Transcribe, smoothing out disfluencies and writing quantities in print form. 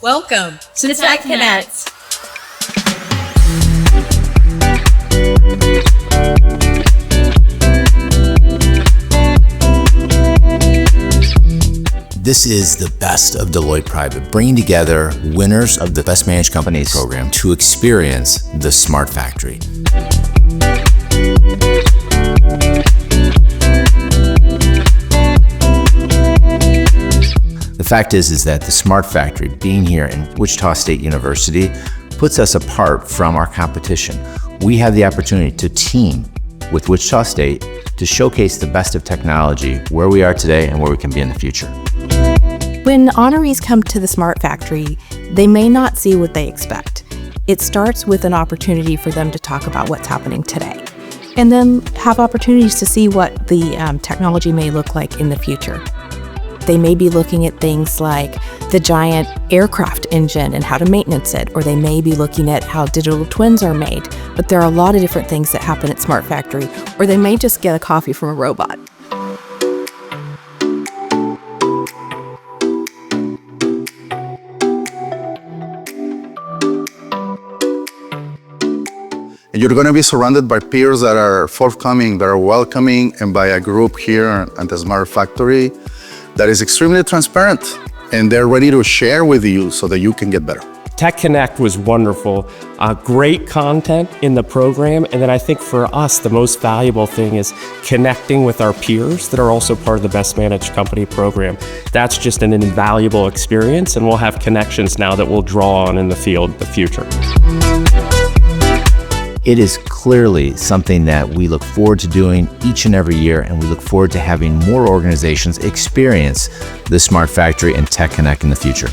Welcome to Tech Connect. This is the best of Deloitte Private, bringing together winners of the Best Managed Companies program to experience the Smart Factory. The fact is that the Smart Factory, being here in Wichita State University, puts us apart from our competition. We have the opportunity to team with Wichita State to showcase the best of technology, where we are today and where we can be in the future. When honorees come to the Smart Factory, they may not see what they expect. It starts with an opportunity for them to talk about what's happening today, and then have opportunities to see what the technology may look like in the future. They may be looking at things like the giant aircraft engine and how to maintenance it, or they may be looking at how digital twins are made. But there are a lot of different things that happen at Smart Factory, or they may just get a coffee from a robot. And you're going to be surrounded by peers that are forthcoming, that are welcoming, and by a group here at the Smart Factory that is extremely transparent, and they're ready to share with you so that you can get better. Tech Connect was wonderful, great content in the program, and then I think for us the most valuable thing is connecting with our peers that are also part of the Best Managed Company program. That's just an invaluable experience, and we'll have connections now that we'll draw on in the field in the future. It is clearly something that we look forward to doing each and every year, and we look forward to having more organizations experience the Smart Factory and Tech Connect in the future.